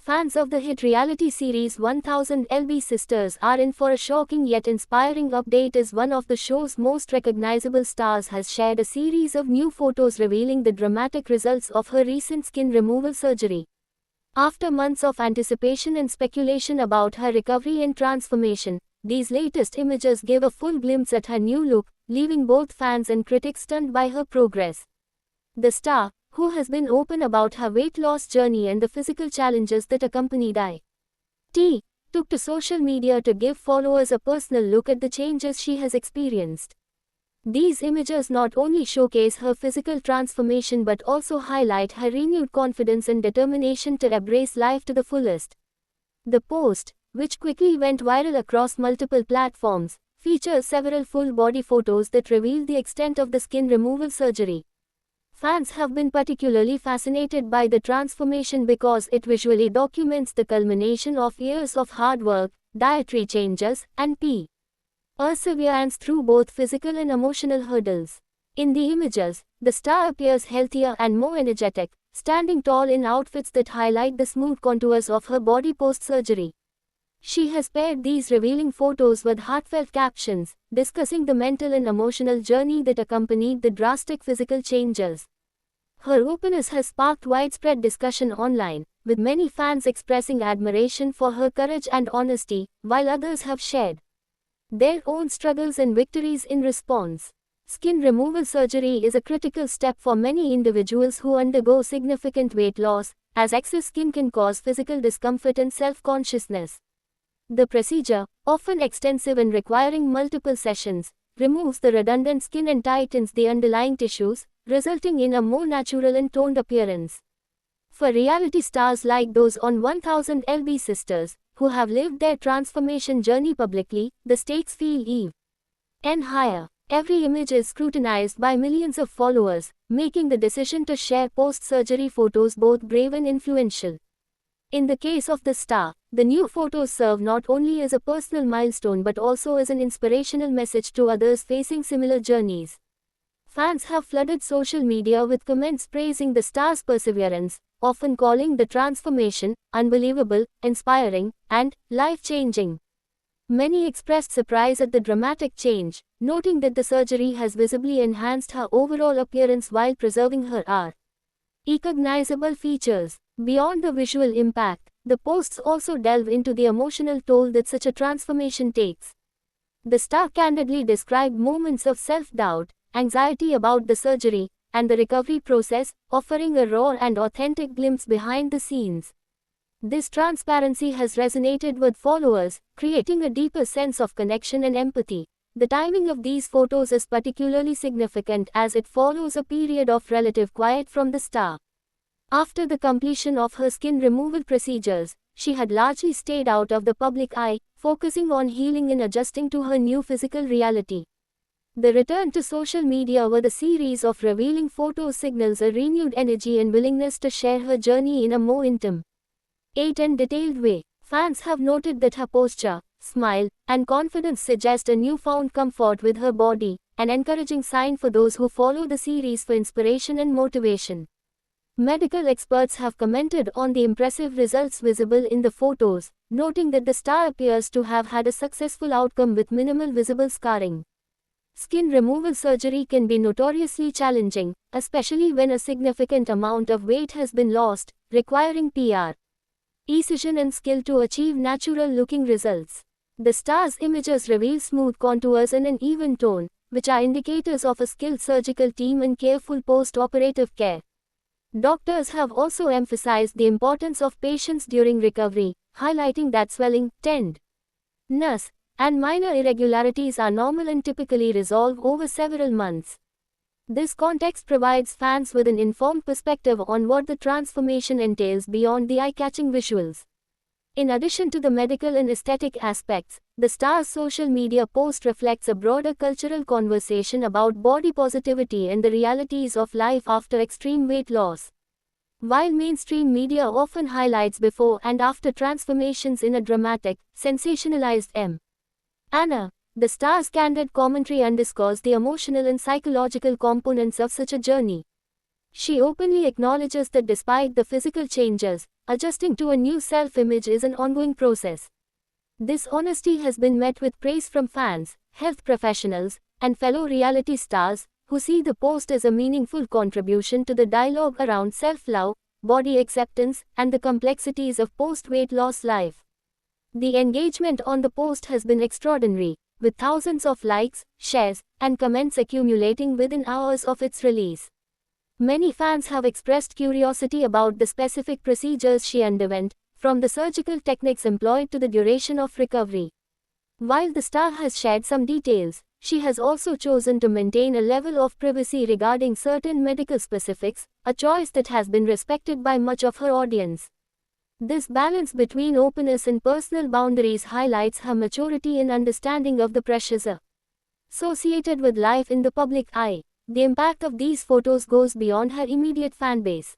Fans of the hit reality series 1000 LB Sisters are in for a shocking yet inspiring update as one of the show's most recognizable stars has shared a series of new photos revealing the dramatic results of her recent skin removal surgery. After months of anticipation and speculation about her recovery and transformation, these latest images give a full glimpse at her new look, leaving both fans and critics stunned by her progress. The star, who has been open about her weight loss journey and the physical challenges that accompanied it, took to social media to give followers a personal look at the changes she has experienced. These images not only showcase her physical transformation but also highlight her renewed confidence and determination to embrace life to the fullest. The post, which quickly went viral across multiple platforms, features several full-body photos that reveal the extent of the skin removal surgery. Fans have been particularly fascinated by the transformation because it visually documents the culmination of years of hard work, dietary changes, and perseverance through both physical and emotional hurdles. In the images, the star appears healthier and more energetic, standing tall in outfits that highlight the smooth contours of her body post-surgery. She has paired these revealing photos with heartfelt captions, discussing the mental and emotional journey that accompanied the drastic physical changes. Her openness has sparked widespread discussion online, with many fans expressing admiration for her courage and honesty, while others have shared their own struggles and victories in response. Skin removal surgery is a critical step for many individuals who undergo significant weight loss, as excess skin can cause physical discomfort and self-consciousness. The procedure, often extensive and requiring multiple sessions, removes the redundant skin and tightens the underlying tissues, resulting in a more natural and toned appearance. For reality stars like those on 1000 LB Sisters, who have lived their transformation journey publicly, the stakes feel even higher. Every image is scrutinized by millions of followers, making the decision to share post-surgery photos both brave and influential. In the case of the star, the new photos serve not only as a personal milestone but also as an inspirational message to others facing similar journeys. Fans have flooded social media with comments praising the star's perseverance, often calling the transformation unbelievable, inspiring, and life-changing. Many expressed surprise at the dramatic change, noting that the surgery has visibly enhanced her overall appearance while preserving her recognizable features. Beyond the visual impact, the posts also delve into the emotional toll that such a transformation takes. The star candidly described moments of self-doubt, anxiety about the surgery, and the recovery process, offering a raw and authentic glimpse behind the scenes. This transparency has resonated with followers, creating a deeper sense of connection and empathy. The timing of these photos is particularly significant as it follows a period of relative quiet from the star. After the completion of her skin removal procedures, she had largely stayed out of the public eye, focusing on healing and adjusting to her new physical reality. The return to social media with a series of revealing photos signals a renewed energy and willingness to share her journey in a more intimate and detailed way. Fans have noted that her posture, smile, and confidence suggest a newfound comfort with her body, an encouraging sign for those who follow the series for inspiration and motivation. Medical experts have commented on the impressive results visible in the photos, noting that the star appears to have had a successful outcome with minimal visible scarring. Skin removal surgery can be notoriously challenging, especially when a significant amount of weight has been lost, requiring precision and skill to achieve natural-looking results. The star's images reveal smooth contours and an even tone, which are indicators of a skilled surgical team and careful post-operative care. Doctors have also emphasized the importance of patience during recovery, highlighting that swelling, tenderness, and minor irregularities are normal and typically resolve over several months. This context provides fans with an informed perspective on what the transformation entails beyond the eye-catching visuals. In addition to the medical and aesthetic aspects, the star's social media post reflects a broader cultural conversation about body positivity and the realities of life after extreme weight loss. While mainstream media often highlights before and after transformations in a dramatic, sensationalized manner, the star's candid commentary underscores the emotional and psychological components of such a journey. She openly acknowledges that despite the physical changes, adjusting to a new self-image is an ongoing process. This honesty has been met with praise from fans, health professionals, and fellow reality stars, who see the post as a meaningful contribution to the dialogue around self-love, body acceptance, and the complexities of post-weight loss life. The engagement on the post has been extraordinary, with thousands of likes, shares, and comments accumulating within hours of its release. Many fans have expressed curiosity about the specific procedures she underwent, from the surgical techniques employed to the duration of recovery. While the star has shared some details, she has also chosen to maintain a level of privacy regarding certain medical specifics, a choice that has been respected by much of her audience. This balance between openness and personal boundaries highlights her maturity in understanding of the pressures associated with life in the public eye. The impact of these photos goes beyond her immediate fan base.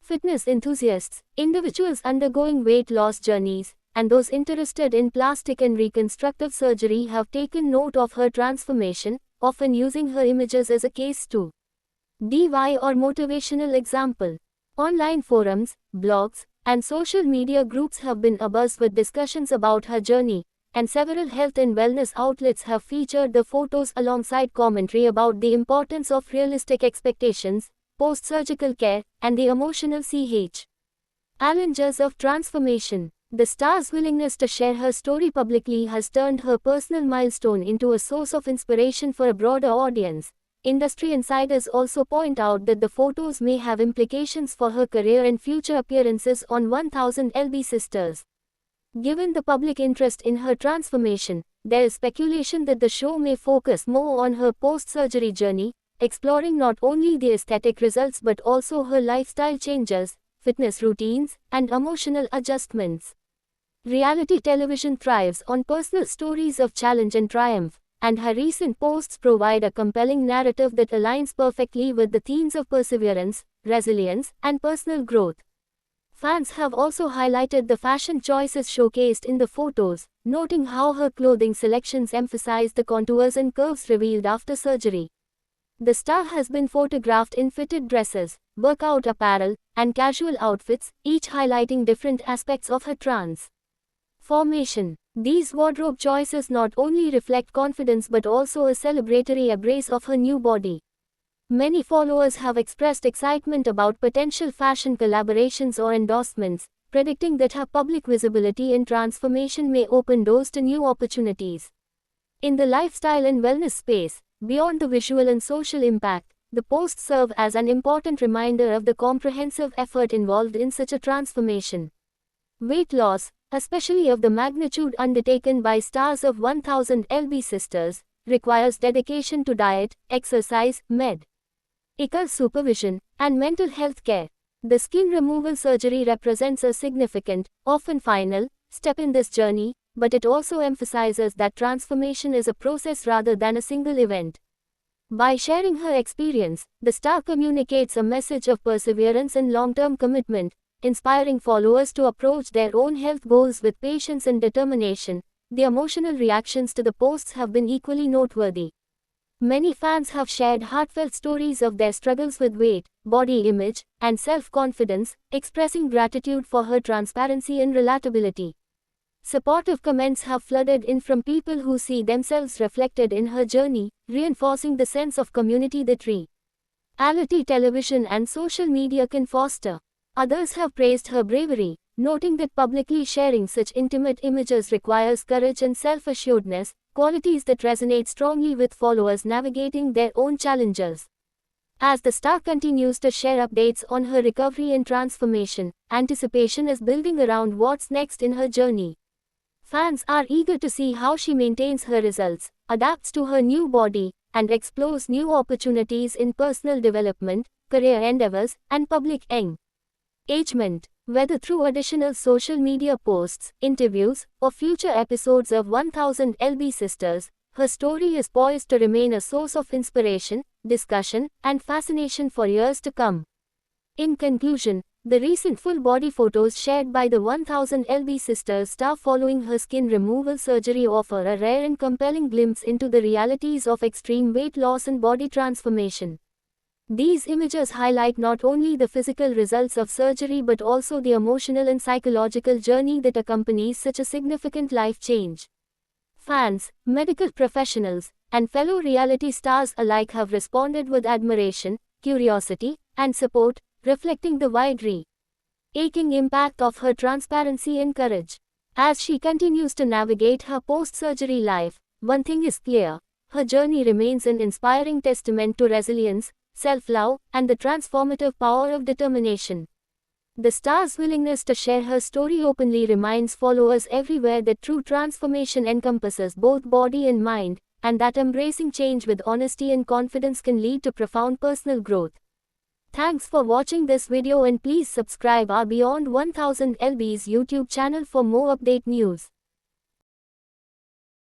Fitness enthusiasts, individuals undergoing weight loss journeys, and those interested in plastic and reconstructive surgery have taken note of her transformation, often using her images as a case study or motivational example. Online forums, blogs, and social media groups have been abuzz with discussions about her journey, and several health and wellness outlets have featured the photos alongside commentary about the importance of realistic expectations, post-surgical care, and the emotional challenges of transformation. The star's willingness to share her story publicly has turned her personal milestone into a source of inspiration for a broader audience. Industry insiders also point out that the photos may have implications for her career and future appearances on 1000lb Sisters. Given the public interest in her transformation, there is speculation that the show may focus more on her post-surgery journey, exploring not only the aesthetic results but also her lifestyle changes, fitness routines, and emotional adjustments. Reality television thrives on personal stories of challenge and triumph, and her recent posts provide a compelling narrative that aligns perfectly with the themes of perseverance, resilience, and personal growth. Fans have also highlighted the fashion choices showcased in the photos, noting how her clothing selections emphasize the contours and curves revealed after surgery. The star has been photographed in fitted dresses, workout apparel, and casual outfits, each highlighting different aspects of her transformation. These wardrobe choices not only reflect confidence but also a celebratory embrace of her new body. Many followers have expressed excitement about potential fashion collaborations or endorsements, predicting that her public visibility and transformation may open doors to new opportunities. In the lifestyle and wellness space, beyond the visual and social impact, the posts serve as an important reminder of the comprehensive effort involved in such a transformation. Weight loss, especially of the magnitude undertaken by stars of 1000lb Sisters, requires dedication to diet, exercise, medical supervision, and mental health care. The skin removal surgery represents a significant, often final, step in this journey, but it also emphasizes that transformation is a process rather than a single event. By sharing her experience, the star communicates a message of perseverance and long-term commitment, inspiring followers to approach their own health goals with patience and determination. The emotional reactions to the posts have been equally noteworthy. Many fans have shared heartfelt stories of their struggles with weight, body image, and self-confidence, expressing gratitude for her transparency and relatability. Supportive comments have flooded in from people who see themselves reflected in her journey, reinforcing the sense of community that reality television and social media can foster. Others have praised her bravery, noting that publicly sharing such intimate images requires courage and self-assuredness, qualities that resonate strongly with followers navigating their own challenges. As the star continues to share updates on her recovery and transformation, anticipation is building around what's next in her journey. Fans are eager to see how she maintains her results, adapts to her new body, and explores new opportunities in personal development, career endeavors, and public engagement. Whether through additional social media posts, interviews, or future episodes of 1000lb Sisters, her story is poised to remain a source of inspiration, discussion, and fascination for years to come. In conclusion, the recent full-body photos shared by the 1000lb Sisters star following her skin removal surgery offer a rare and compelling glimpse into the realities of extreme weight loss and body transformation. These images highlight not only the physical results of surgery but also the emotional and psychological journey that accompanies such a significant life change. Fans, medical professionals, and fellow reality stars alike have responded with admiration, curiosity, and support, reflecting the wide-reaching impact of her transparency and courage. As she continues to navigate her post-surgery life, one thing is clear: her journey remains an inspiring testament to resilience, self-love, and the transformative power of determination. The star's willingness to share her story openly reminds followers everywhere that true transformation encompasses both body and mind, and that embracing change with honesty and confidence can lead to profound personal growth. Thanks for watching this video, and please subscribe our Beyond 1000 LB's YouTube channel for more update news.